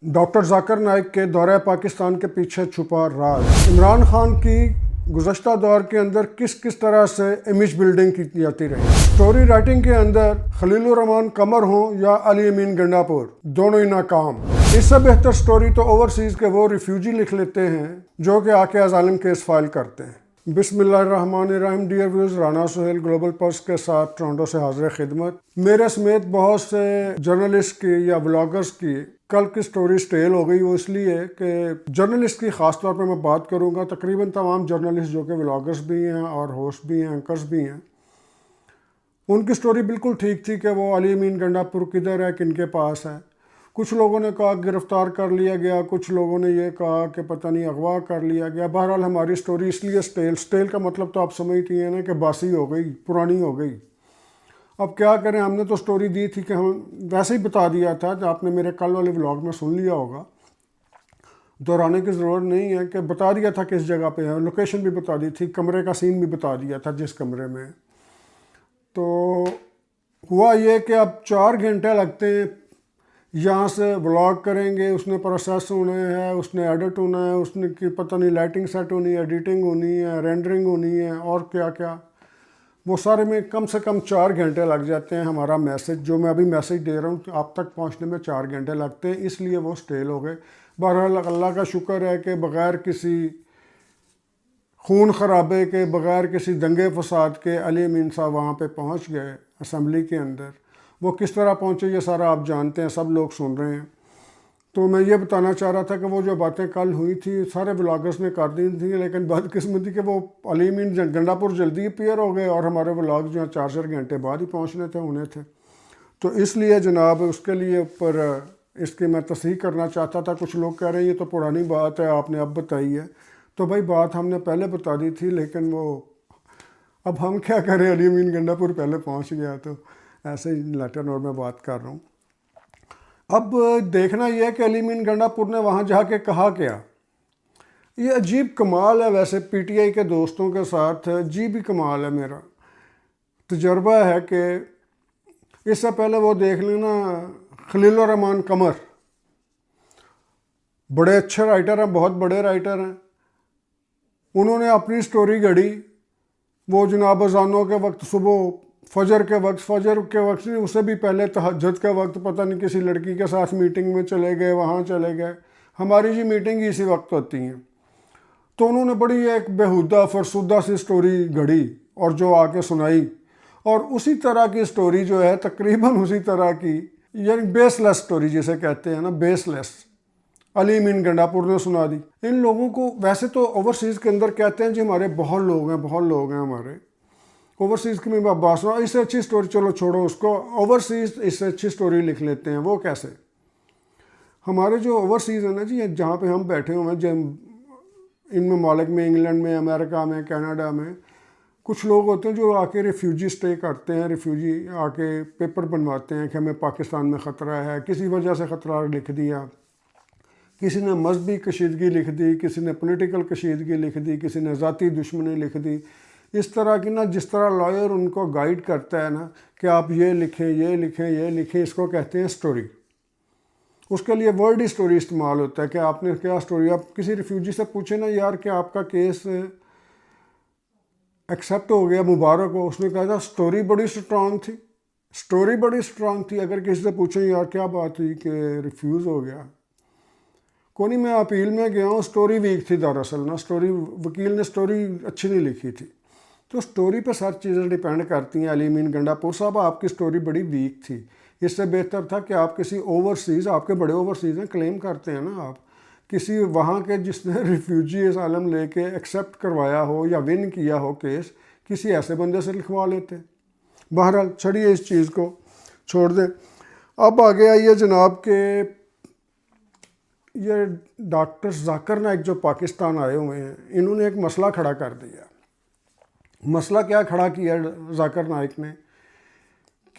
Doctor Zakir Naik کے دورہ پاکستان کے پیچھے چھپا راز۔ عمران خان کی گزشتہ دور کے اندر کس طرح سے امیج بلڈنگ کی جاتی رہی۔ سٹوری رائٹنگ کے اندر خلیل الرحمان قمر ہوں یا علی امین گنڈاپور، دونوں ہی ناکام۔ اس سے بہتر سٹوری تو اوورسیز کے وہ ریفیوجی لکھ لیتے ہیں جو کہ آ کے ازالم کیس فائل کرتے ہیں۔ بسم اللہ الرحمن الرحیم۔ Dear views, Rana Sohail global post کے ساتھ ٹورنٹو سے حاضر خدمت۔ میرے سمیت بہت سے جرنلسٹ کی یا بلاگرز کی کل کی سٹوری سٹیل ہو گئی، وہ اس لیے کہ جرنلسٹ کی خاص طور پہ میں بات کروں گا۔ تقریباً تمام جرنلسٹ جو کہ بلاگرز بھی ہیں اور ہوسٹ بھی ہیں، اینکرز بھی ہیں، ان کی سٹوری بالکل ٹھیک تھی کہ وہ علی امین گنڈاپور کدھر ہے، کن کے پاس ہے۔ کچھ لوگوں نے کہا گرفتار کر لیا گیا، کچھ لوگوں نے یہ کہا کہ پتہ نہیں اغوا کر لیا گیا۔ بہرحال ہماری سٹوری اس لیے سٹیل کا مطلب تو آپ سمجھتی ہیں نا کہ باسی ہو گئی، پرانی ہو گئی۔ اب کیا کریں، ہم نے تو سٹوری دی تھی کہ ہم ویسے ہی بتا دیا تھا، جو آپ نے میرے کل والے ولاگ میں سن لیا ہوگا، دہرانے کی ضرورت نہیں ہے، کہ بتا دیا تھا کس جگہ پہ ہے، لوکیشن بھی بتا دی تھی، کمرے کا سین بھی بتا دیا تھا جس کمرے میں۔ تو ہوا یہ کہ اب 4 گھنٹے لگتے ہیں، یہاں سے ولاگ کریں گے، اس نے پروسیس ہونا ہے، اس نے ایڈٹ ہونا ہے، اس نے کی پتہ نہیں لائٹنگ سیٹ ہونی ہے، ایڈیٹنگ ہونی ہے، رینڈرنگ ہونی ہے، اور کیا کیا، وہ سارے میں کم سے کم 4 گھنٹے لگ جاتے ہیں۔ ہمارا میسج جو میں ابھی میسج دے رہا ہوں آپ تک پہنچنے میں 4 گھنٹے لگتے ہیں، اس لیے وہ سٹیل ہو گئے۔ بہرحال اللہ کا شکر ہے کہ بغیر کسی خون خرابے کے، بغیر کسی دنگے فساد کے علی امین صاحب وہاں پہ پہنچ گئے اسمبلی کے اندر۔ وہ کس طرح پہنچے یہ سارا آپ جانتے ہیں، سب لوگ سن رہے ہیں۔ تو میں یہ بتانا چاہ رہا تھا کہ وہ جو باتیں کل ہوئی تھی سارے بلاگرز نے کر دی تھیں، لیکن بدقسمتی کہ وہ علی امین گنڈاپور جلدی اپیئر ہو گئے اور ہمارے ولاگ جو ہیں 4 گھنٹے بعد ہی پہنچنے تھے ہونے تھے۔ تو اس لیے جناب اس کے لیے اوپر اس کی میں تصحیح کرنا چاہتا تھا۔ کچھ لوگ کہہ رہے ہیں یہ تو پرانی بات ہے، آپ نے اب بتائی ہے۔ تو بھائی بات ہم نے پہلے بتا دی تھی، لیکن وہ اب ہم کیا کریں، علی امین گنڈاپور پہلے پہنچ گیا، تو ایسے ہی لیٹر نوٹ میں بات کر رہا ہوں۔ اب دیکھنا یہ ہے کہ علی امین گنڈاپور نے وہاں جا کے کہا کیا۔ یہ عجیب کمال ہے، ویسے پی ٹی آئی کے دوستوں کے ساتھ عجیب ہی کمال ہے۔ میرا تجربہ ہے کہ اس سے پہلے وہ دیکھ لینا خلیل الرحمان قمر، بڑے اچھے رائٹر ہیں، بہت بڑے رائٹر ہیں۔ انہوں نے اپنی سٹوری گھڑی، وہ جناب اذانوں کے وقت، صبح فجر کے وقت نہیں، اس سے بھی پہلے تہجد کے وقت پتہ نہیں کسی لڑکی کے ساتھ میٹنگ میں چلے گئے، وہاں چلے گئے۔ ہماری جی میٹنگ ہی اسی وقت ہوتی ہیں۔ تو انہوں نے بڑی ایک بیہودہ فرسودہ سی سٹوری گھڑی اور جو آ کے سنائی، اور اسی طرح کی سٹوری جو ہے تقریباً اسی طرح کی، یعنی بیس لیس سٹوری جسے کہتے ہیں نا، بیس لیس، علی امین گنڈاپور نے سنا دی۔ ان لوگوں کو ویسے تو اوورسیز کے اندر کہتے ہیں جی ہمارے بہت لوگ ہیں ہمارے اوورسیز کی، میں بات سنا اس سے اچھی سٹوری، چلو چھوڑو اس کو، اوورسیز اس سے اچھی سٹوری لکھ لیتے ہیں۔ وہ کیسے؟ ہمارے جو اوورسیز ہیں نا جی، جہاں پہ ہم بیٹھے ہوئے ہیں، ان ممالک میں، انگلینڈ میں، امریکہ میں، کینیڈا میں، کچھ لوگ ہوتے ہیں جو آ کے ریفیوجی سٹے کرتے ہیں، ریفیوجی آ کے پیپر بنواتے ہیں کہ ہمیں پاکستان میں خطرہ ہے، کسی وجہ سے خطرہ لکھ دیا، کسی نے مذہبی کشیدگی لکھ دی، کسی نے پولیٹیکل کشیدگی لکھ دی، کسی نے ذاتی دشمنی لکھ دی۔ اس طرح کی نا، جس طرح لائر ان کو گائیڈ کرتا ہے نا کہ آپ یہ لکھیں، یہ لکھیں، یہ لکھیں، اس کو کہتے ہیں سٹوری۔ اس کے لیے ورڈ ہی سٹوری استعمال ہوتا ہے کہ آپ نے کیا سٹوری۔ آپ کسی ریفیوجی سے پوچھیں نا یار کہ آپ کا کیس ایکسیپٹ ہو گیا، مبارک ہو، اس نے کہا تھا سٹوری بڑی سٹرانگ تھی۔ اگر کسی سے پوچھیں یار کیا بات ہوئی کہ ریفیوز ہو گیا، کوئی نہیں، میں اپیل میں گیا ہوں، سٹوری ویک تھی دراصل نا، سٹوری وکیل نے سٹوری اچھی نہیں لکھی تھی۔ تو سٹوری پہ ساری چیزیں ڈیپینڈ کرتی ہیں۔ علی امین گنڈاپور صاحب آپ کی سٹوری بڑی ویک تھی، اس سے بہتر تھا کہ آپ کسی اوورسیز، آپ کے بڑے اوورسیز ہیں، کلیم کرتے ہیں نا آپ، کسی وہاں کے جس نے ریفیوجی اسائلم لے کے ایکسیپٹ کروایا ہو یا ون کیا ہو کیس، کسی ایسے بندے سے لکھوا لیتے۔ بہرحال چھڑیے اس چیز کو، چھوڑ دیں۔ اب آگے آئیے جناب کہ یہ ڈاکٹر ذاکر نائک جو پاکستان آئے ہوئے ہیں، انہوں نے ایک مسئلہ کھڑا کر دیا۔ مسئلہ کیا کھڑا کیا ذاکر نائک نے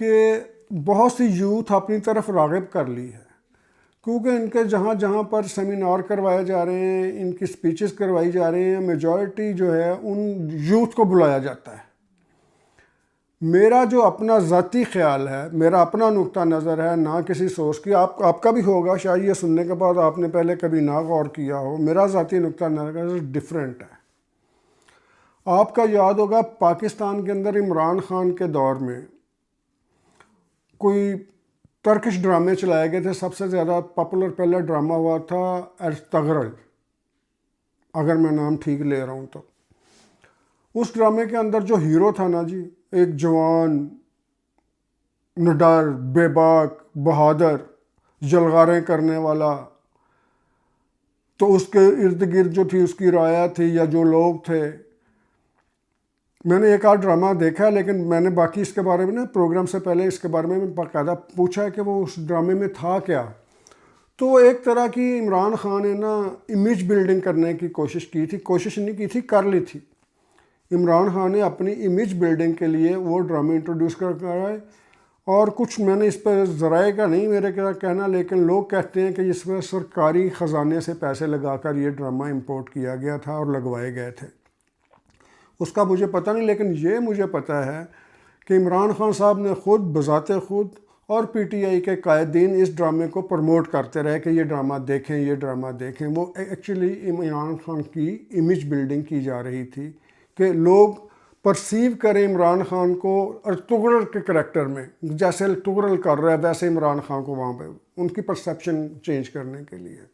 کہ بہت سی یوتھ اپنی طرف راغب کر لی ہے، کیونکہ ان کے جہاں جہاں پر سیمینار کروائے جا رہے ہیں، ان کی سپیچز کروائی جا رہے ہیں، میجورٹی جو ہے ان یوتھ کو بلایا جاتا ہے۔ میرا جو اپنا ذاتی خیال ہے، میرا اپنا نقطہ نظر ہے، نہ کسی سورس کی، آپ کا بھی ہوگا شاید، یہ سننے کے بعد آپ نے پہلے کبھی نہ غور کیا ہو، میرا ذاتی نقطہ نظر ڈیفرنٹ ہے۔ آپ کا یاد ہوگا پاکستان کے اندر عمران خان کے دور میں کوئی ترکش ڈرامے چلائے گئے تھے، سب سے زیادہ پاپولر پہلا ڈرامہ ہوا تھا ارطغرل، اگر میں نام ٹھیک لے رہا ہوں تو۔ اس ڈرامے کے اندر جو ہیرو تھا نا جی، ایک جوان، نڈر، بے باک، بہادر، جلغاریں کرنے والا، تو اس کے ارد گرد جو تھی اس کی رعایا تھی یا جو لوگ تھے، میں نے ایک آدھ ڈرامہ دیکھا ہے، لیکن میں نے باقی اس کے بارے میں نا پروگرام سے پہلے اس کے بارے میں باقاعدہ پوچھا ہے کہ وہ اس ڈرامے میں تھا کیا۔ تو وہ ایک طرح کی عمران خان نے نا امیج بلڈنگ کرنے کی کوشش کی تھی، کوشش نہیں کی تھی، کر لی تھی۔ عمران خان نے اپنی امیج بلڈنگ کے لیے وہ ڈرامے انٹروڈیوس کرائے، اور کچھ میں نے اس پہ ذرائع کا نہیں میرے کیا کہنا، لیکن لوگ کہتے ہیں کہ اس میں سرکاری خزانے سے پیسے لگا کر یہ ڈرامہ امپورٹ کیا گیا تھا اور لگوائے گئے تھے۔ اس کا مجھے پتہ نہیں، لیکن یہ مجھے پتہ ہے کہ عمران خان صاحب نے خود بذات خود اور پی ٹی آئی کے قائدین اس ڈرامے کو پروموٹ کرتے رہے کہ یہ ڈرامہ دیکھیں، یہ ڈرامہ دیکھیں۔ وہ ایکچولی عمران خان کی امیج بلڈنگ کی جا رہی تھی کہ لوگ پرسیو کریں عمران خان کو ارطغرل کے کریکٹر میں، جیسے ارطغرل کر رہا ہے ویسے عمران خان کو وہاں پہ ان کی پرسیپشن چینج کرنے کے لیے۔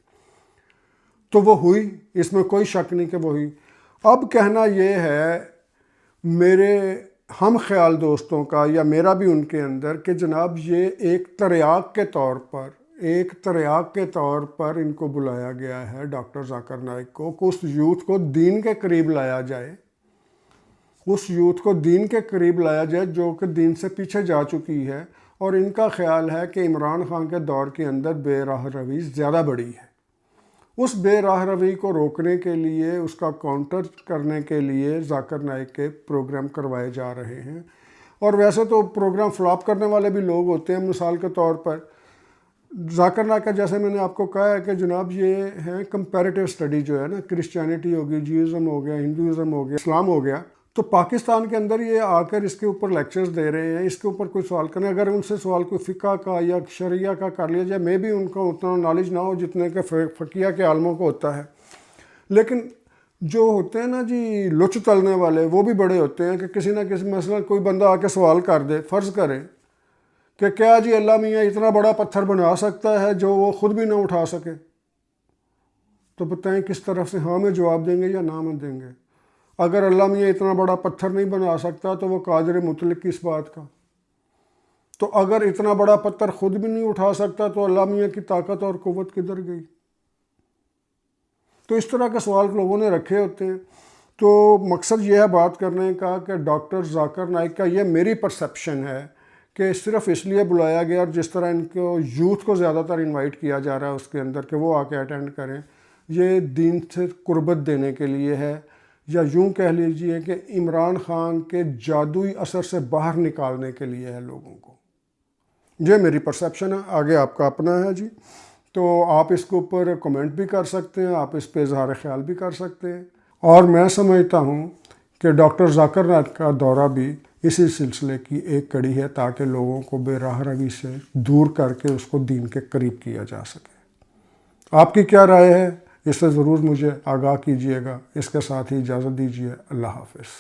تو وہ ہوئی، اس میں کوئی شک نہیں کہ وہ ہوئی۔ اب کہنا یہ ہے میرے ہم خیال دوستوں کا یا میرا بھی ان کے اندر کہ جناب یہ ایک تریاق کے طور پر ان کو بلایا گیا ہے، ڈاکٹر ذاکر نائک کو، کہ اس یوتھ کو دین کے قریب لایا جائے، جو کہ دین سے پیچھے جا چکی ہے، اور ان کا خیال ہے کہ عمران خان کے دور کے اندر بے راہ روی زیادہ بڑی ہے۔ اس بے راہ روی کو روکنے کے لیے، اس کا کاؤنٹر کرنے کے لیے ذاکر نائک کے پروگرام کروائے جا رہے ہیں۔ اور ویسے تو پروگرام فلاپ کرنے والے بھی لوگ ہوتے ہیں، مثال کے طور پر ذاکر نائک کا، جیسے میں نے آپ کو کہا ہے کہ جناب یہ ہے کمپیریٹیو اسٹڈی جو ہے نا، کرسچینٹی ہو گئی، جیوازم ہو گیا، ہندوازم ہو گیا، اسلام ہو گیا، تو پاکستان کے اندر یہ آ کر اس کے اوپر لیکچرز دے رہے ہیں، اس کے اوپر کوئی سوال کریں، اگر ان سے سوال کوئی فقہ کا یا شریعہ کا کر لیا جائے، میں بھی ان کو اتنا نالج نہ ہو جتنے کہ فقیہ کے عالموں کو ہوتا ہے، لیکن جو ہوتے ہیں نا جی لچ تلنے والے، وہ بھی بڑے ہوتے ہیں کہ کسی نہ کسی مسئلہ کوئی بندہ آ کے سوال کر دے، فرض کرے کہ کیا جی اللہ میاں اتنا بڑا پتھر بنا سکتا ہے جو وہ خود بھی نہ اٹھا سکے، تو بتائیں کس طرف سے ہاں میں جواب دیں گے یا نہ میں دیں گے؟ اگر اللہ میاں اتنا بڑا پتھر نہیں بنا سکتا تو وہ قادر مطلق کس بات کا؟ تو اگر اتنا بڑا پتھر خود بھی نہیں اٹھا سکتا تو اللہ میاں کی طاقت اور قوت کدھر گئی؟ تو اس طرح کے سوال لوگوں نے رکھے ہوتے ہیں۔ تو مقصد یہ ہے بات کرنے کا کہ ڈاکٹر ذاکر نائک کا، یہ میری پرسیپشن ہے کہ صرف اس لیے بلایا گیا، اور جس طرح ان کو یوتھ کو زیادہ تر انوائٹ کیا جا رہا ہے اس کے اندر کہ وہ آ کے اٹینڈ کریں، یہ دین سے قربت دینے کے لیے ہے، یا یوں کہہ لیجئے کہ عمران خان کے جادوئی اثر سے باہر نکالنے کے لیے ہے لوگوں کو۔ یہ میری پرسیپشن ہے، آگے آپ کا اپنا ہے جی۔ تو آپ اس کے اوپر کمنٹ بھی کر سکتے ہیں، آپ اس پہ اظہار خیال بھی کر سکتے ہیں، اور میں سمجھتا ہوں کہ ڈاکٹر ذاکر نائک کا دورہ بھی اسی سلسلے کی ایک کڑی ہے، تاکہ لوگوں کو بے راہ روی سے دور کر کے اس کو دین کے قریب کیا جا سکے۔ آپ کی کیا رائے ہے؟ اس سے ضرور مجھے آگاہ کیجیے گا۔ اس کے ساتھ ہی اجازت دیجیے، اللہ حافظ۔